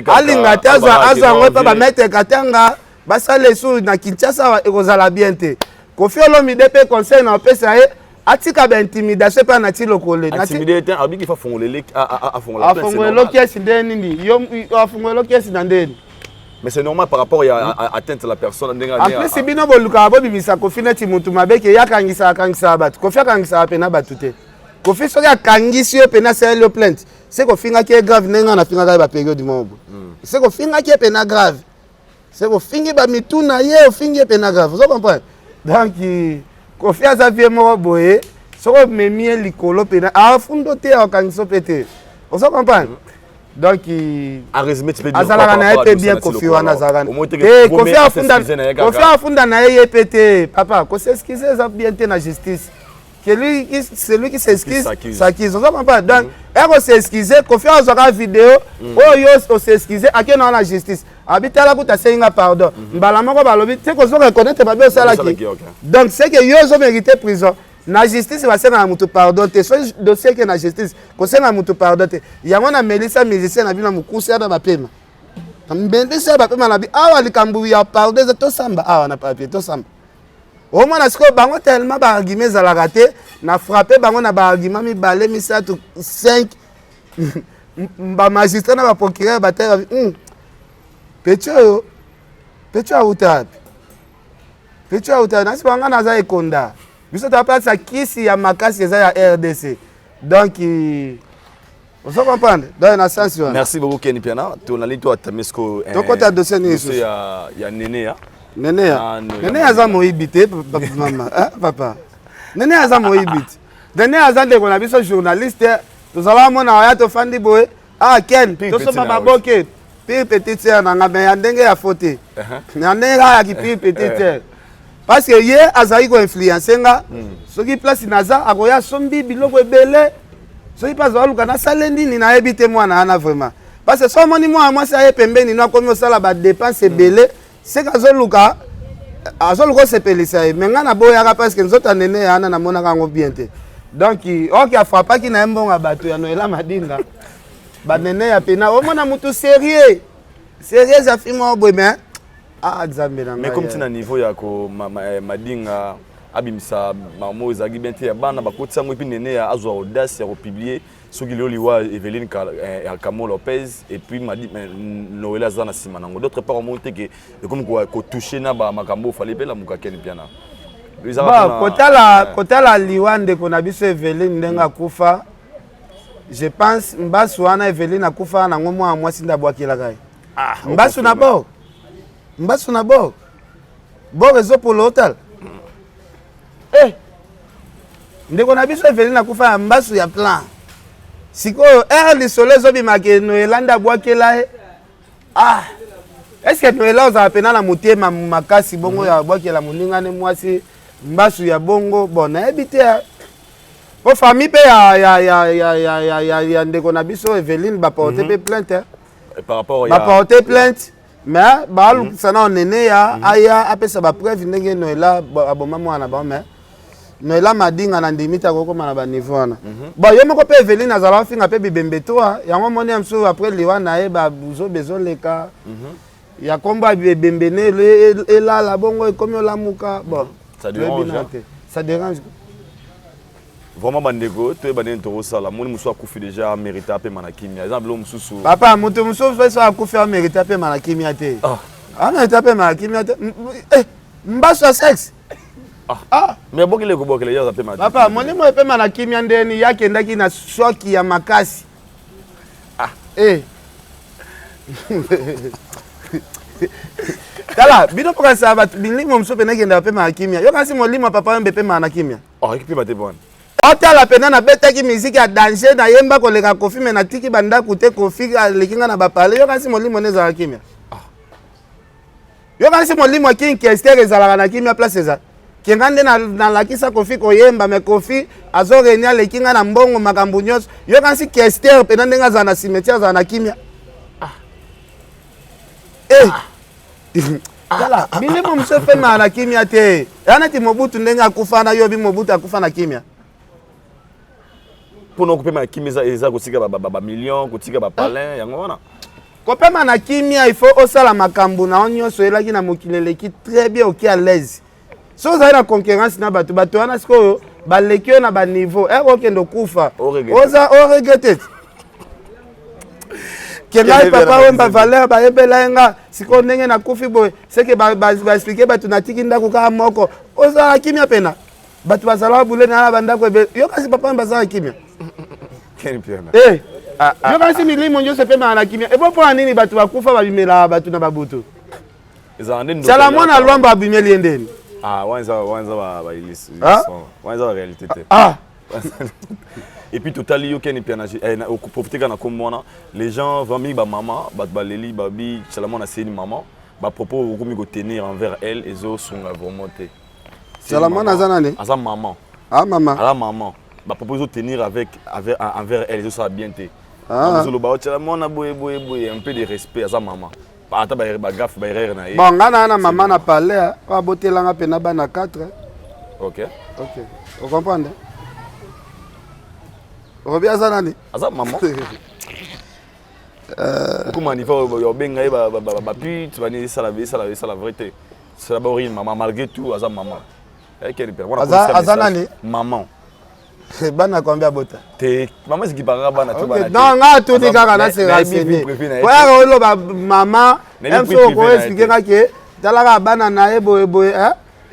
alinga taza azango pa ba mettre katanga basale sur na Kinshasa ekozala bien te Kofi Olomide pe conseil na pesa e atika ba intimidation pa Nati Lokole intimidation abiki fa fongolele afongolo kiesi ndeni yo afongolo kiesi ndeni mais c'est normal par rapport à atteindre la personne ndenga en plus si bino boluka bo bimisa Kofi neti mutu mabeke yakangisa battu Kofi akangisa pe na battu te Kofi soki akangisi yo pena sale yo plainte c'est qu'on finga qui est grave nenga na finga ba période du monde c'est qu'on finga qui est pena grave c'est qu'on fingi ba mituna ye o fingi pena grave vous comprenez donc Kofi aza vie mo boye soko memie likolo pena a fundo te a kangiso pété vous comprenez donc à résumer tu peux dire azala na été bien Kofi wana azala Kofi afunda na ye pété papa ko s'excuser za bien te na justice celui qui s'excuse s'accuse. On comprend pas. Donc, elle s'excuse, Kofi a vidéo, on s'excuse, à qui dans la justice. Habiter là, tu as fait un pardon. Mbalamako balobi, tu sais qu'on reconnaître pas bien ça là qui. Donc, c'est que yo ont mérité prison. La justice va faire un mutu pardon. Te so dossier que la justice, conseil un mutu pardon. Il y a un Melissa musicien na bina mukusi na bapema. Mbendisa bapema na bi awa likambu ya pardon to samba awa na papier to samba. Au moins, est-ce que bango tellement barguimé za la raté, na frappé bango na barguimé mi balé mi ça 5 ba magistrat na ba procureur ba terre petit auta na sibanga na za ekonda biso ta place à kisi ya makasi za ya RDC donc vous comprenez dans un sens. Merci beaucoup Kenny Piana tu on a dit toi Tamesko donc quand tu dossier ni il y a Néné Nene aza moibité maman papa Nene aza moibité Nene aza de qu'on a biso journaliste nous allons mona ya to fandi boy Ken to so mama boke pire petite sœur na ngame ya ndenge ya foté na ndenge ya ki pire petite sœur parce que ye azali ko influencer nga soki place naza akoya sombi biloko ebele soki pas aluka na salendi ni na ebite mwana ana vraiment parce que so moni moi ça ye pembeni no komi osala ba dépense ebele c'est kazoluka azoluka sepelisa mais nga na boyaka parce que nzota nene ana na mona kango bien te donc ok afrapaki na mbonga bato ya Noela Madinga ba nene ya pena o mona mutu sérieux ya film boy mais mais comme tu na niveau ya ko Madinga abimisa mamo ezagi bien te ya bana bakotisa mo epi nene ya azwa audace ya republier soki leo liwa Evelyne Camo Lopez et puis Noela Zana Simanango d'autre part monter que comme ko toucher na ba makambo fallait pela mukakeni piana kotala liwande kona biso Evelyne ndenga kufa je pense mbasu wana Evelyne akufa na ngomo a mwasi ndabwakela kai mbasu na bo rezo pour l'hôtel ndeko na biso Evelyne akufa mbasu ya plan sikoyo lisolo ezobimaka Noela ndabwakela est-ce que Noela ozala pena na motema makasi bongo ya bwakela moningane mwasi mbasu ya bongo bon nayebi te po famille pe ya ndeko na biso Evelyne baporte pe plainte baporte plainte mais baalukisa na onene ya aya apesa bapreuve ndenge Noela aboma mwana bao mais Noela Madinga na ndimita kokoma na baniveau wana bon yo moko pe Evelyne azala finga pe bibembe toa yango moni amso après liwa na ye babuzo bezoleka ya komba bibembene elala bongo ekomi olamuka bon ça dérange vraiment bandeko to bandene to sala moni muso akufi déjà mérité pe manakimia exemple lo mususu papa muto muso so akufi mérité pe manakimia te mérité pe manakimia te mbaso sexe mais bokile ko bokile yo pe manakimia papa moni mo pe manakimia ndeni yake ndaki na shoki ya makasi Tala, bino poka sa bat bilimo mso pena kenda pe manakimia. Yo kasi molimo papa mbe pe manakimia. Ekipi bate bon. Otala pena na betaki musique ya danger na yemba koleka kofi me na tiki banda kute kofi lekinga na bapale. Yo kasi molimo neza la kimia. Yo kasi molimo ki inkester ezala na kimia place eza. Kengande na lakisa kofi koyemba me kofi azorenia lekinga na mbongo makambu nyos. Yo kasi kester pena ndenga za na cimetière za na kimia. Tala, bilimo mso pe na kimia te. Yana ti Mobutu ndenga akufa na yobi Mobutu akufa na kimia. Pono kupema kimia eza kotika ba million, kotika ba palin yango wana. Kopema na kimia il faut osala makambu na onyoso elaki na mokileleki très bien ok à l'aise. So za na concurrence na bato wana sikoyo baleki na ba niveau okendo kufa. Oza regretter. Kengai papa wemba valeur ba ebela nga siko ndenge na kufi boy c'est que ba expliquer ba tunatiki ndako ka moko oza kimia pena batu bazala bule na banda ko yo kasi papa wemba za kimia keni pena yo kasi milimo njo se pema na kimia e bo po nini batu bakufa babimela batu na babutu sala mwana lwamba abimeli endeni wanza ba ilisi wanza ba réalité te et puis total yo ken piana profiter kana comme moi les gens vraiment ba maman ba baleli babi seulement na seni maman ba propos komi ko tenir envers elle et zo songa vraiment te seulement na zanane asa maman maman ba propos tenir envers elle zo ça bien te zo lo ba seulement na boye un peu de respect asa maman ata ba gaffe ba erreur na bon ngana na maman na parler ba botelanga pena bana 4 OK vous comprenez Robia zanani asa maman comment il faut yo benga ba puis tu vas ni ça la vérité c'est la borine maman malgré tout asa maman quel père asa nani maman bana combien bota te maman c'est qui parle bana tout bana non nga tout ni kaka na se renseigner kwa lo ba maman même so ko expliquer que talaka bana na boye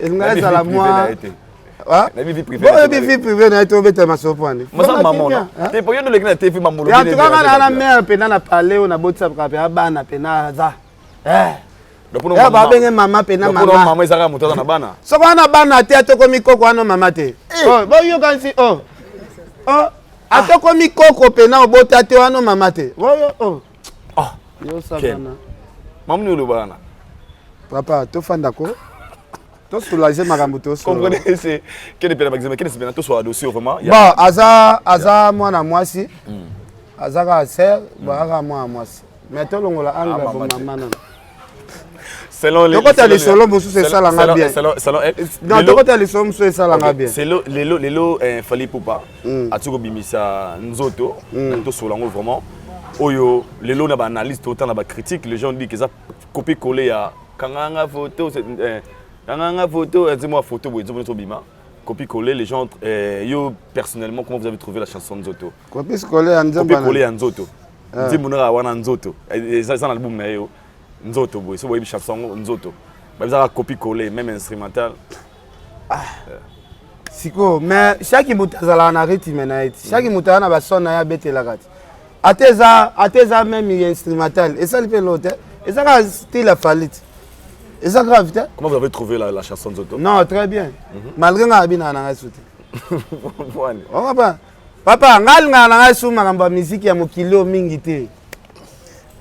ngala sala moi na vie privée vie privée na to beta masopani masa maman te po yondo lekina te fi mamolo ya tukanga na mère pena na paleo na botsa ka pe bana pena za ya ba benge mama pena mama pour maman ezaka moto na bana so bana bana te atoko mikoko ano mama te bo yo kansi atoko mikoko pena obota te ano mama te bo yo yo sabana mamu ni lo bana papa to fanda ko To soulager makambo to comprenez c'est quel est par exemple quel est to soit dossier vraiment bon aza mwana mwasi azaka ser ba mwana mwasi mais to longola anga pour maman selon les côté les solo musu c'est ça langa bien selon non de côté les solo musu c'est ça langa bien c'est les lo fallait poupa atiko bimisa nzoto to solango vraiment oyo les lo na ba analyse autant na ba critique les gens disent que ça copier coller à kanganga photo kanganga photo dis-moi photo bo nzoto bima copier coller les gens yo personnellement comment vous avez trouvé la chanson Nzoto copier coller Nzoto dis monara wana Nzoto ça dans l'album na yo Nzoto boy so boy chanson Nzoto ba ça copier coller même instrumental siko mais chaque mutazala na rythme na it chaque mutana ba son na ya betela kati ateza même instrumental et ça le fait l'autre et ça a style falit et ça grave. Comment vous avez trouvé la chanson Nzoto? Non, très bien. Malgré nga na sauté. Oh papa, ngal nga sou makamba musique ya mokilo mingi te.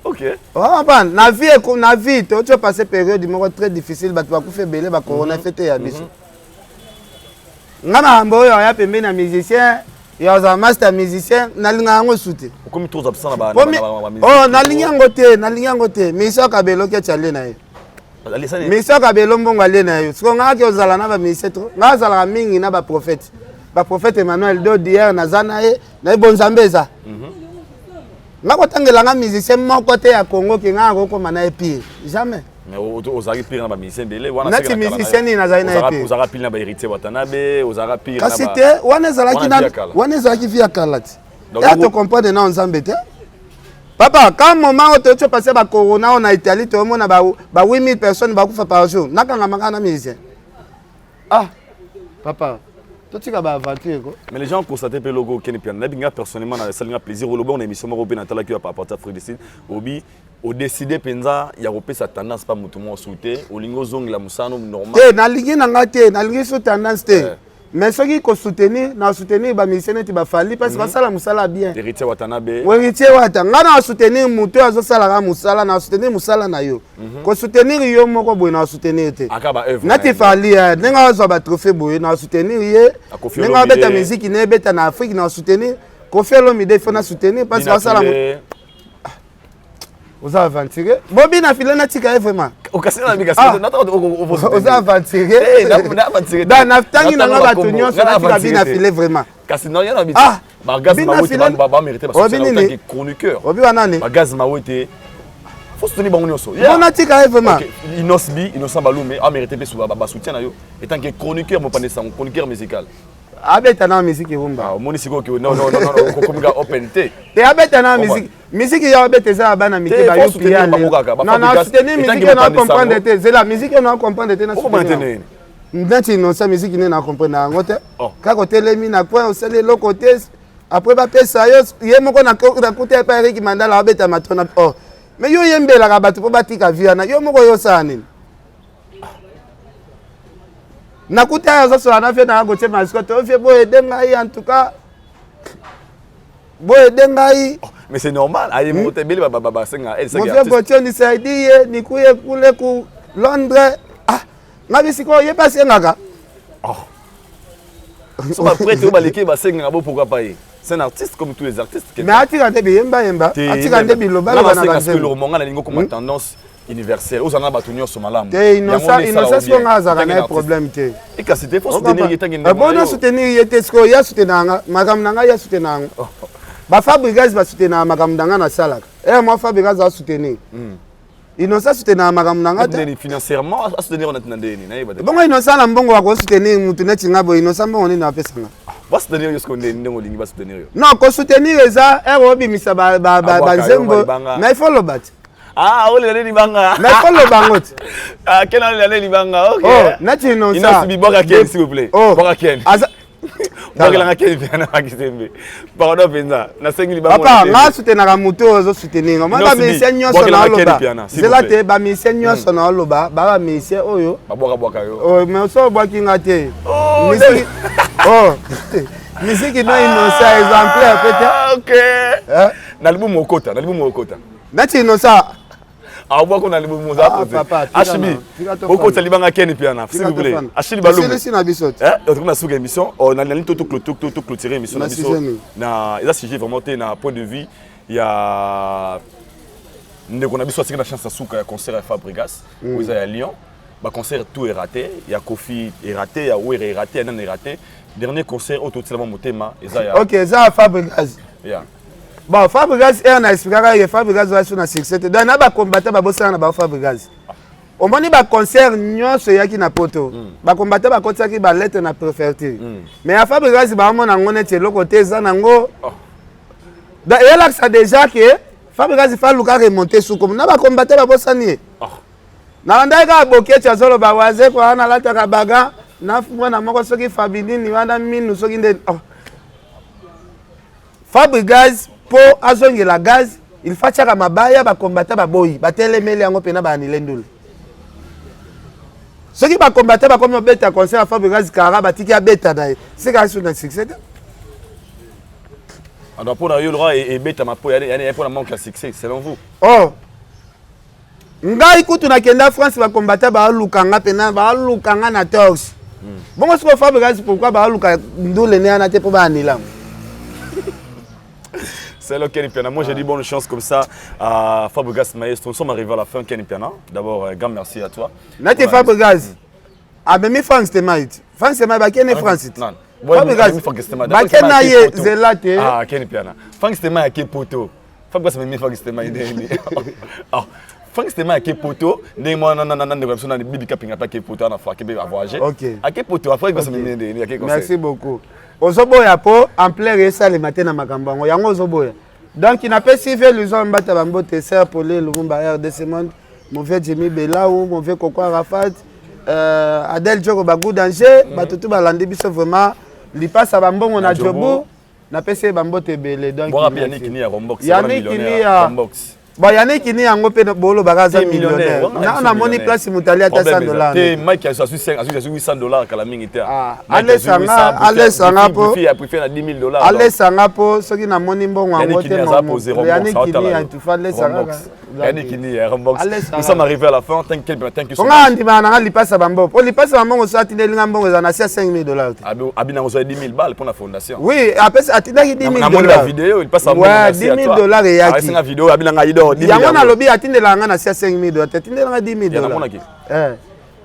OK. Oh papa, na vie tu passé période moko très difficile ba tu fait belé ba corona fête ya biso. Nga makambo oyo ya pembe na musicien, ya za master musicien na linga ngo sauté. Comme tous absent ba oh na linga ngote, mais ça kabelo ke chale na ye. Mais ça ka belo mbongo ale na yo. Siko nga ke ozala na ba ministre. Nga zala mingi na ba prophète. Ba prophète Emmanuel do hier na zana ye na bonzambeza. Nga kotangela nga musicien moko te ya Congo ke nga ko koma na epi. Jamais. Mais ozaki pire na ba musicien belé wana na ti musicien ni na zaina epi. Ozaka pire na ba héritier Watanabe, ozaka pire na ba. Kasi te wana zala ki via kalati. Ya to comprendre na nzambe te. Papa, quand moment où tu passé par corona en Italie, tout le monde a 8000 personnes par jour. Nakanga makana musicien. Ah, papa, tu as aventure. Mais les gens constatent que le logo Kenny Piano, n'a personnellement na salinga plaisir au logo on émission européenne natala qui va pas apporter Afrique du Sud. Obi au décider penza ya repé sa tendance pas mutumo souté, au lingo zong la musano normal. Eh, na lingi na ngate, na lingi so tendance te. Mais ceux qui soutenir ba musicien ti ba fali parce que ça la musala bien. Héritier Watanabe. Héritier Watanabe na soutenir muto azo sala ga musala na soutenir musala na yo. Ko soutenir yo moko boy na soutenir te. Akaba œuvre. Na ti fali nenga zo ba trophée boy na soutenir ye. Nenga beta musique ne beta na Afrique na soutenir. Kofi Olomide faut na soutenir parce que ça la vous aventuré. Bobby na filé na tika vraiment. Okasina na bigasa na vous aventuré. Na aventuré. Da na tangi na nga bato nyonso na tika bina filé vraiment. Kasi na yana bita. Ba gaz ma wote ba mériter parce que c'est un chroniqueur. Obi wana ni. Ba gaz ma wote. Faut soutenir bango nyonso. On na tika vraiment. Inosbi, Innocent Balume a mérité pe souba ba soutien na yo. Étant que chroniqueur mo panesa, chroniqueur musical. Abeta na musique rumba. Ah, moni siko que non comme ga open te. Te abeta na musique. Musique ya abeta za bana miki ba yo pia. Non non, soutenir musique na comprendre te. C'est la musique na comprendre te na. Comment entendre? Ndati non sa musique na comprendre ngote. Ka côté lemi na point au sele lo côté après ba pesa yo ye moko na côté pa Eric Mandala abeta matona. Oh. Mais yo yembela ka batu po batika via na yo moko yo sani. Nakuta za so na fait na gote mascotte on fait boy dengai en tout cas boy dengai mais c'est normal ayi mote beli baba senga elle c'est artiste mo fait ni saidi ni kuye kule ku Londres ah ngabi siko ye passé ngaka oh so ba prêt au baliki ba senga bo pourquoi pas c'est un artiste comme tous les artistes mais atika ndebi yemba atika ndebi loba na parce que le roman na lingo comme tendance universel aux ana batunyo so malamu te innocent so ngaza kana problème te et que c'était faut soutenir yetangende bon soutenir yete sko ya soutenanga makam nanga ya soutenanga ba Fabrigas ba soutenanga makam nanga na salaka moi Fabrigas a soutenir innocent soutenanga makam nanga te financièrement à soutenir on atendeni na yeba bon innocent na mbongo wa ko soutenir mutu neti ngabo innocent mbongo ni na pesanga ba soutenir yo sko ndeni ngo lingi ba soutenir yo non ko soutenir eza obi misa ba nzembo mais il faut le battre. Ah, on est libanga. Mais faut le bangot. Ah, quel est le libanga? OK. Oh, nati non ça. Il n'a subi boka ken s'il vous plaît. Boka ken. Boka la ken bien na kisembe. Pardon penza. Na sengi libanga. Papa, nga soutenaka muto ozo soutenir. Moi ba musicien nyonso na loba. Zela te ba musicien nyonso na loba, ba musicien oyo. Ba boka yo. Oh, mais so boki ngate. Musique. Oh. Musique no innocent exemplaire peut-être. OK. Na l'album Okota, Nati innocent. Awa qu'on a le mouvement à poser. Achimi, beaucoup de libanga Ken Piana, s'il vous plaît. Achimi Balou. C'est une émission. On a sous émission, on a tout clôturé émission. Na, et là si j'ai vraiment un point de vue, il y a on a besoin de la chance à souka concert à Fabregas, où ils à Lyon. Le concert tout est raté, il y a Kofi est raté, il y a Ouer est raté, il y a Nan est raté. Dernier concert au total mon thème OK, ça Fabregas. Bon, Fabregas est un expliquer que Fabregas va sur un succès. Dans na ba combattre ba bossa na ba Fabregas. Au moment ba concert nyonso yaki na poto. Ba combattre ba kotsa ki ba lettre na préféré. Mais à Fabregas ba mona ngone te lokote za nango. Da et là ça déjà que Fabregas il faut luka remonter sous comme na ba combattre ba bossa ni. Na ndaka boke cha zolo ba waze kwa na lata ka baga na mwana moko soki Fabini wanda minu soki nde Fabregas po azongi la gaz il faut chaka mabaya ba combattre ba boyi ba telemeli yango pena ba anilendul soki ba combattre ba comme beta concert à Fabregas kara ba tiki beta dai c'est ka sur un succès. Alors pour la yolra et beta ma po yani pour la manque à succès selon vous. Oh ngai kutu na kenda France ba combattre ba lukanga pena ba lukanga na tox. Bon est-ce que Fabregas pourquoi ba luka ndule ne ana te po ba anila. C'est le Ken Piana. Moi, j'ai dit bonne chance comme ça à Fabregas Maestro. Nous sommes arrivés à la fin, Ken Piana. D'abord, grand merci à toi. Nati Fabregas. Ah, mais France, c'est mal. France, c'est mal. Qui est France? Non. Fabregas. Qui est Zelate? Ah, Ken Piana. France, c'est mal. Qui est poto? Fabregas, c'est France, c'est mal. France, c'est mal. Qui est poto? Merci beaucoup. Ozoboya po en plein resa le matin na makambango yango ozoboya donc il n'a pas suivi les hommes bata bambote ser pour les Lumumba RDC monde mauvais Jimmy Belaou mauvais Koko Arafat Adel Djoko Bagou danger batutu balandi biso vraiment li passe à bambongo na jobu na pese bambote belé donc Yannick Kini à Rombox bon Yannick Kini yango pe bolo bagaza millionnaire na moni place mutali ata $100 te Mike a su $800 kala mingi te allez sanga po a préféré na $10,000 allez sanga po soki na moni mbongo yango te Yannick Kini a tout fait les sanga Yannick Kini à Rombox nous sommes arrivés à la fin thank you on a ndima na lipasa bambo po lipasa bambo so atinde linga mbongo za na $5,000 abina on $10,000 pour la fondation oui après atindaki $10,000 na moni la vidéo il passe à $10,000 et yaki na vidéo abina ngaido yango na lobi atindela nga na $5,000 atindela nga $10,000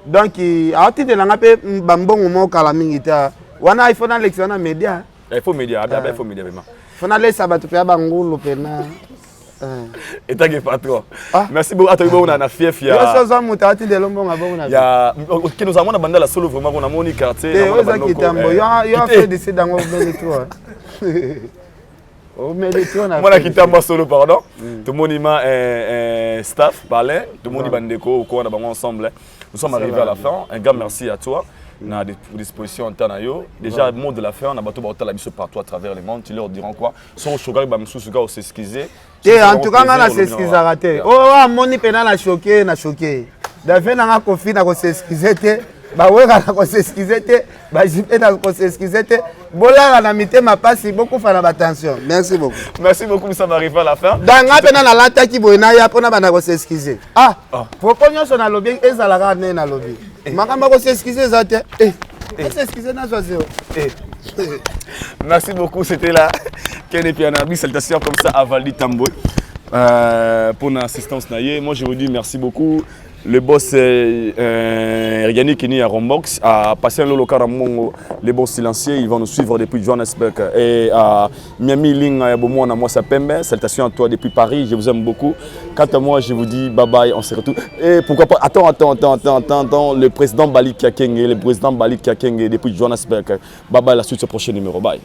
donc atindela nga pe bambongo mo kala mingi ta wana iphone alex wana media il faut media vraiment fona lesa bato pe bangulu pena et t'as pas trop merci beaucoup à toi on a fief ya yo so muta atindela mbongo bongo na ya qui nous amona banda la solo vraiment on a moni quartier on a kitambo yo fait de ces dango belle toi Moi, qui t'ai solo, pardon. Tout le monde est staff, parler. Tout le monde est bandeko, on est ensemble. Nous sommes arrivés à la fin. Un grand merci à toi. On a à disposition en temps. Déjà, le mot de la fin, on a battu la mission partout à travers le monde. Tu leur diras quoi? Son chocolat, il va s'excuser. En tout cas, on a s'excuser raté. Oh, mon ipena na choqué, na choqué. D'ailleurs, on a confié, on a s'excuser. Bah ouais, on a s'excuser. Bah j'ai na s'excuser. Bola na mité ma passe beaucoup faire attention. Merci beaucoup. Merci beaucoup, nous sommes arrivés à la fin. Dans nga pena na lata ki boina ya pona bana ko s'excuser. Ah, proponyo so na lobby ezala ka na lobby. Makamba ko s'excuser zate. S'excuser na zo zéro. Merci beaucoup, c'était là Ken Piana. Salutations comme ça à Valdi Tambo pour l'assistance naïe. Moi je vous dis merci beaucoup. Le boss Yannick Kini à Rombox a passé un local à Mongo, les boss silencieux, ils vont nous suivre depuis Johannesburg et à Miami Ling à Bomona, moi ça Pembe. Salutations à toi depuis Paris, je vous aime beaucoup. Quant à moi, je vous dis bye bye, on se retrouve. Et pourquoi pas, attends, le président Bali Kiakenge, depuis Johannesburg. Bye bye, la suite au prochain numéro, bye.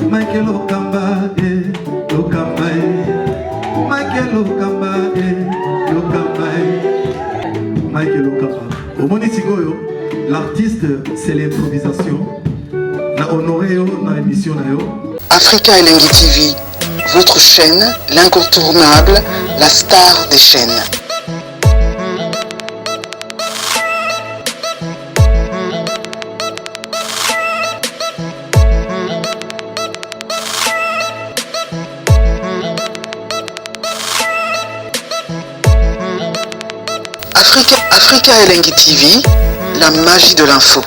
Michael Okamba, artiste, c'est l'improvisation. Na honoré yo na émission na yo. Africa Elengi TV, votre chaîne, l'incontournable, la star des chaînes. Africa Elengi TV, la magie de l'info.